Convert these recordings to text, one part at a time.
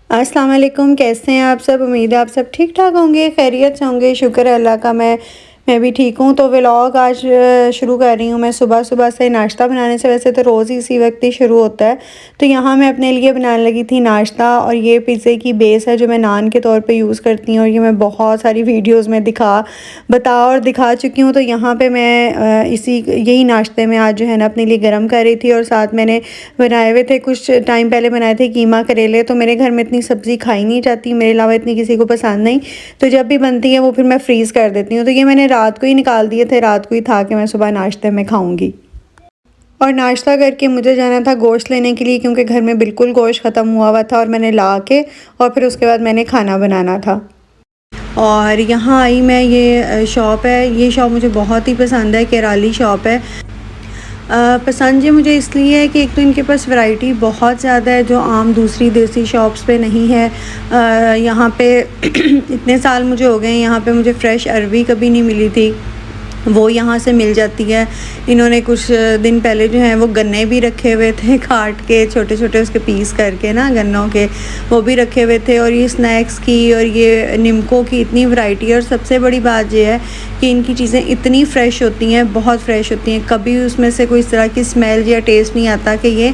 अस्सलाम वालेकुम, कैसे हैं आप सब? उम्मीद है आप सब ठीक ठाक होंगे, खैरियत से होंगे। शुक्र है अल्लाह का, मैं भी ठीक हूँ। तो व्लॉग आज शुरू कर रही हूँ मैं सुबह सुबह से नाश्ता बनाने से। वैसे तो रोज़ ही इसी वक्त ही शुरू होता है। तो यहाँ मैं अपने लिए बनाने लगी थी नाश्ता, और ये पिज़्ज़े की बेस है जो मैं नान के तौर पे यूज़ करती हूँ, और ये मैं बहुत सारी वीडियोज़ में दिखा चुकी हूँ। तो यहाँ पे मैं यही नाश्ते में आज जो है ना अपने लिए गर्म कर रही थी, और साथ मैंने बनाए हुए थे, कुछ टाइम पहले बनाए थे कीमा करेले। तो मेरे घर में इतनी सब्ज़ी खाई नहीं जाती, मेरे अलावा इतनी किसी को पसंद नहीं, तो जब भी बनती है वो फिर मैं फ्रीज़ कर देती हूँ। तो ये मैंने रात को ही निकाल दिए थे, रात को ही था कि मैं सुबह नाश्ते में खाऊंगी। और नाश्ता करके मुझे जाना था गोश्त लेने के लिए, क्योंकि घर में बिल्कुल गोश्त ख़त्म हुआ था, और मैंने ला के और फिर उसके बाद मैंने खाना बनाना था। और यहाँ आई मैं, ये शॉप है, ये शॉप मुझे बहुत ही पसंद है, केराली शॉप है। पसंद ये मुझे इसलिए है कि एक तो इनके पास वैरायटी बहुत ज़्यादा है जो आम दूसरी देसी शॉप्स पे नहीं है। यहाँ पे इतने साल मुझे हो गए हैं, यहाँ पे मुझे फ़्रेश अरवी कभी नहीं मिली थी, वो यहाँ से मिल जाती है। इन्होंने कुछ दिन पहले जो है वो गन्ने भी रखे हुए थे, काट के छोटे छोटे उसके पीस करके ना गन्नों के, वो भी रखे हुए थे। और ये स्नैक्स की और ये निमको की इतनी वैरायटी है। और सबसे बड़ी बात ये है कि इनकी चीज़ें इतनी फ़्रेश होती हैं, बहुत फ़्रेश होती हैं, कभी उसमें से कोई इस तरह की स्मेल या टेस्ट नहीं आता कि ये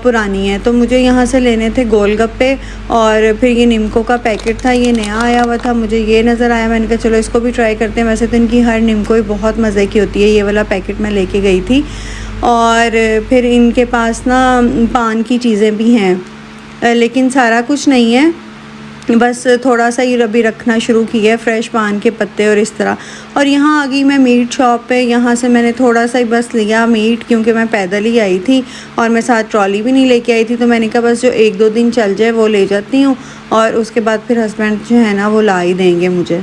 पुरानी है। तो मुझे यहाँ से लेने थे गोलगप्पे, और फिर ये निमको का पैकेट था, ये नया आया हुआ था, मुझे ये नज़र आया, मैंने कहा चलो इसको भी ट्राई करते हैं। वैसे तो इनकी हर निमको बहुत मज़े की होती है। ये वाला पैकेट मैं लेके गई थी। और फिर इनके पास ना पान की चीज़ें भी हैं, लेकिन सारा कुछ नहीं है, बस थोड़ा सा ही अभी रखना शुरू किया है, फ्रेश पान के पत्ते और इस तरह। और यहाँ आ गई मैं मीट शॉप पे। यहाँ से मैंने थोड़ा सा ही बस लिया मीट, क्योंकि मैं पैदल ही आई थी और मैं साथ ट्रॉली भी नहीं लेके आई थी। तो मैंने कहा बस जो 1-2 दिन चल जाए वो ले जाती हूँ, और उसके बाद फिर हस्बैंड जो है ना वो ला ही देंगे मुझे।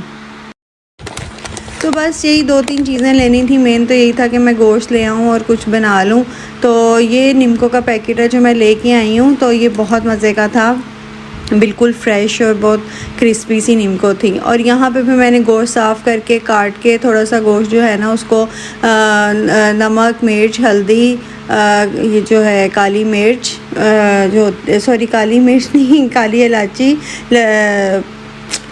तो बस यही 2-3 चीज़ें लेनी थी। मेन तो यही था कि मैं गोश्त ले आऊँ और कुछ बना लूँ। तो ये निमको का पैकेट है जो मैं लेके आई हूँ, तो ये बहुत मज़े का था, बिल्कुल फ़्रेश और बहुत क्रिस्पी सी निमको थी। और यहाँ पे भी मैंने गोश्त साफ़ करके काट के थोड़ा सा गोश्त जो है ना उसको नमक, मिर्च, हल्दी, ये जो है काली मिर्च, काली मिर्च नहीं, काली इलायची,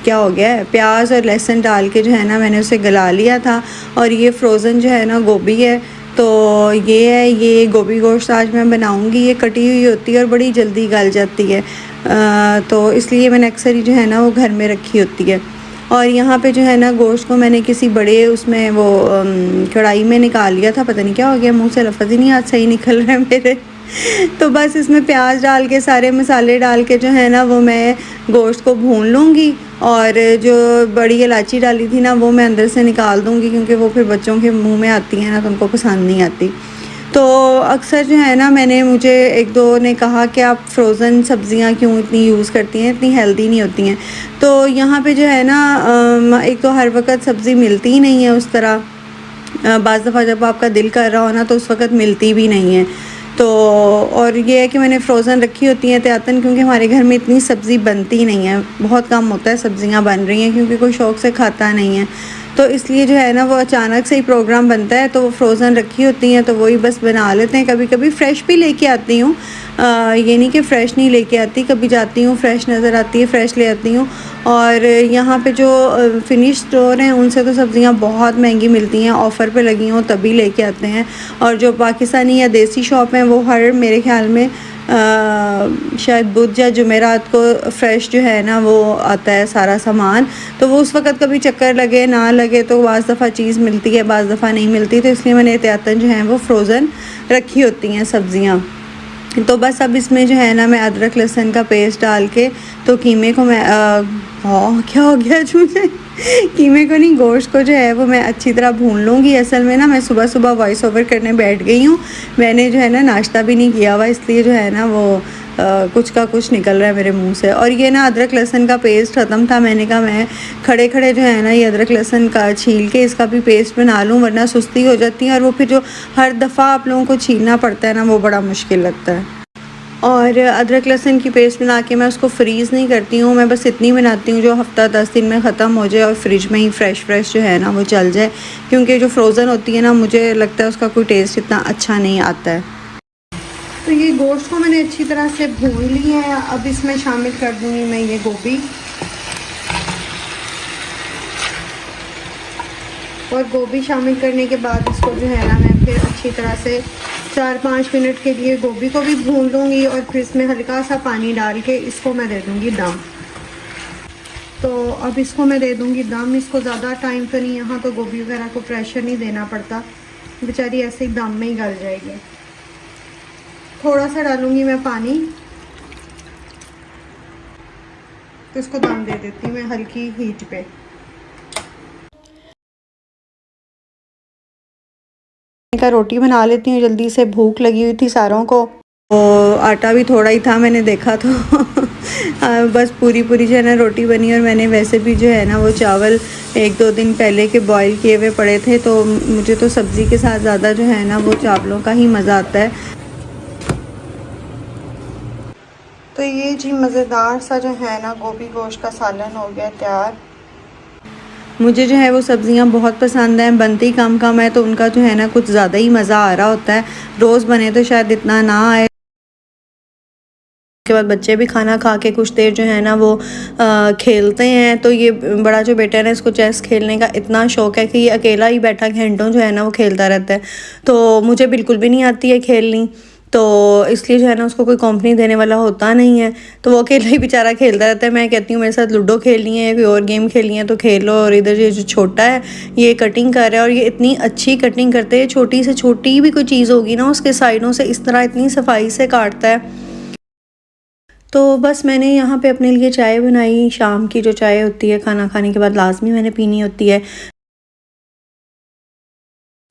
क्या हो गया है, प्याज और लहसुन डाल के जो है ना मैंने उसे गला लिया था। और ये फ्रोज़न जो है ना गोभी है, तो ये है, ये गोभी गोश्त आज मैं बनाऊंगी। ये कटी हुई होती है और बड़ी जल्दी गल जाती है, तो इसलिए मैंने अक्सर ही जो है ना वो घर में रखी होती है। और यहाँ पे जो है ना गोश्त को मैंने किसी बड़े उसमें वो कढ़ाई में निकाल लिया था। पता नहीं क्या हो गया, मुँह से लफ्ज़ ही नहीं आज सही निकल रहे हैं मेरे। तो बस इसमें प्याज डाल के, सारे मसाले डाल के जो है ना वो मैं गोश्त को भून लूँगी। और जो बड़ी इलायची डाली थी ना वो मैं अंदर से निकाल दूँगी, क्योंकि वो फिर बच्चों के मुंह में आती है ना तो उनको पसंद नहीं आती। तो अक्सर जो है ना मुझे 1-2 ने कहा कि आप फ्रोज़न सब्ज़ियाँ क्यों इतनी यूज़ करती हैं, इतनी हेल्दी नहीं होती हैं। तो यहाँ पे जो है ना एक तो हर वक्त सब्ज़ी मिलती ही नहीं है उस तरह, बाज़ दफ़ा जब आपका दिल कर रहा हो ना तो उस वक़्त मिलती भी नहीं है। तो और ये है कि मैंने फ़्रोज़न रखी होती हैं एहतियातन, क्योंकि हमारे घर में इतनी सब्ज़ी बनती नहीं है, बहुत कम होता है सब्ज़ियाँ बन रही हैं, क्योंकि कोई शौक़ से खाता नहीं है। तो इसलिए जो है ना वो अचानक से ही प्रोग्राम बनता है, तो वो फ्रोज़न रखी होती हैं तो वही बस बना लेते हैं। कभी कभी फ़्रेश भी लेके आती हूँ, ये नहीं कि फ़्रेश नहीं लेके आती, कभी जाती हूँ फ़्रेश नज़र आती है फ़्रेश ले आती हूँ। और यहाँ पे जो फिनिश स्टोर हैं उनसे तो सब्ज़ियाँ बहुत महंगी मिलती हैं, ऑफ़र पे लगी हों तभी लेके आते हैं। और जो पाकिस्तानी या देसी शॉप हैं वो हर मेरे ख़्याल में शायद बुध या जुमेरात को फ़्रेश जो है ना वो आता है सारा सामान। तो वो उस वक़्त कभी चक्कर लगे ना लगे तो बाज़ दफ़ा चीज़ मिलती है, बाज़ दफ़ा नहीं मिलती, तो इसलिए मैंने एहतियातन जो है वो फ्रोज़न रखी होती हैं सब्ज़ियाँ। तो बस अब इसमें जो है ना मैं अदरक लहसुन का पेस्ट डाल के, तो कीमे को मैं क्या हो गया आज मुझे कीमे को नहीं, गोश्त को जो है वो मैं अच्छी तरह भून लूँगी। असल में ना मैं सुबह सुबह वॉइस ओवर करने बैठ गई हूँ, मैंने जो है ना नाश्ता भी नहीं किया हुआ, इसलिए जो है ना वो कुछ का कुछ निकल रहा है मेरे मुंह से। और ये ना अदरक लहसुन का पेस्ट ख़त्म था, मैंने कहा मैं खड़े खड़े जो है ना ये अदरक लहसुन का छील के इसका भी पेस्ट बना लूँ, वरना सुस्ती हो जाती है और वो फिर जो हर दफ़ा आप लोगों को छीलना पड़ता है ना वो बड़ा मुश्किल लगता है। और अदरक लहसुन की पेस्ट बना के मैं उसको फ्रीज़ नहीं करती हूँ, मैं बस इतनी बनाती हूँ जो हफ़्ता 10 दिन में ख़त्म हो जाए और फ्रिज में ही फ़्रेश जो है ना वो चल जाए, क्योंकि जो फ्रोज़न होती है ना मुझे लगता है उसका कोई टेस्ट इतना अच्छा नहीं आता है। तो ये गोश्त को मैंने अच्छी तरह से भून लिया है। अब इसमें शामिल कर दूँगी मैं ये गोभी, और गोभी शामिल करने के बाद इसको जो है ना मैं फिर अच्छी तरह से 4-5 मिनट के लिए गोभी को भी भून लूँगी, और फिर इसमें हल्का सा पानी डाल के इसको मैं दे दूँगी दम। तो अब इसको मैं दे दूँगी दम। इसको ज़्यादा टाइम तो नहीं, यहाँ तो गोभी वगैरह को प्रेशर नहीं देना पड़ता, बेचारी ऐसे ही दम में ही गल जाएगी। थोड़ा सा डालूँगी मैं पानी, तो इसको दम दे देती हूँ मैं हल्की हीट पे। का रोटी बना लेती हूँ जल्दी से, भूख लगी हुई थी सारों को। तो आटा भी थोड़ा ही था, मैंने देखा तो बस पूरी पूरी जो है ना रोटी बनी। और मैंने वैसे भी जो है ना वो चावल 1-2 दिन पहले के बॉईल किए हुए पड़े थे, तो मुझे तो सब्ज़ी के साथ ज़्यादा जो है ना वो चावलों का ही मज़ा आता है। तो ये जी मज़ेदार सा जो है ना गोभी गोश्त का सालन हो गया तैयार। मुझे जो है वो सब्ज़ियाँ बहुत पसंद हैं, बनती कम कम है तो उनका जो है ना कुछ ज़्यादा ही मज़ा आ रहा होता है। रोज़ बने तो शायद इतना ना आए। के बाद बच्चे भी खाना खा के कुछ देर जो है ना वो खेलते हैं। तो ये बड़ा जो बेटा है ना, इसको चेस खेलने का इतना शौक है कि ये अकेला ही बैठा घंटों जो है ना वो खेलता रहता है। तो मुझे बिल्कुल भी नहीं आती है खेलनी, तो इसलिए जो है ना उसको कोई कंपनी देने वाला होता नहीं है, तो वो अकेला ही बेचारा खेलता रहता है। मैं कहती हूँ मेरे साथ लूडो खेलनी है या कोई और गेम खेलनी है तो खेलो। और इधर ये जो छोटा है ये कटिंग कर रहा है, और ये इतनी अच्छी कटिंग करते हैं, छोटी से छोटी भी कोई चीज़ होगी ना उसके साइडों से इस तरह इतनी सफाई से काटता है। तो बस मैंने यहाँ पे अपने लिए चाय बनाई, शाम की जो चाय होती है खाना खाने के बाद लाजमी मैंने पीनी होती है।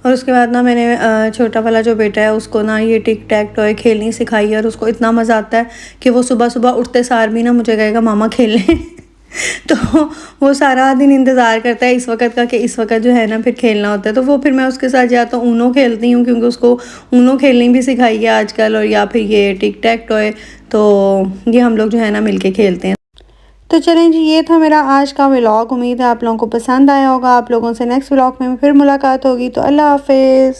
और उसके बाद ना मैंने छोटा वाला जो बेटा है उसको ना ये टिक टैक टॉय खेलनी सिखाई है, और उसको इतना मज़ा आता है कि वो सुबह सुबह उठते सार भी ना मुझे कहेगा मामा खेल लें तो वो सारा दिन इंतज़ार करता है इस वक्त का कि इस वक्त जो है ना फिर खेलना होता है। तो वो फिर मैं उसके साथ या तो ऊनो खेलती हूँ, क्योंकि उसको ऊनो खेलनी भी सिखाई है आजकल, और या फिर ये टिक टैक टॉय, तो ये हम लोग जो है ना मिलके खेलते हैं। तो चलें जी, ये था मेरा आज का व्लॉग। उम्मीद है आप लोगों को पसंद आया होगा। आप लोगों से नेक्स्ट व्लॉग में फिर मुलाकात होगी। तो अल्लाह हाफिज़।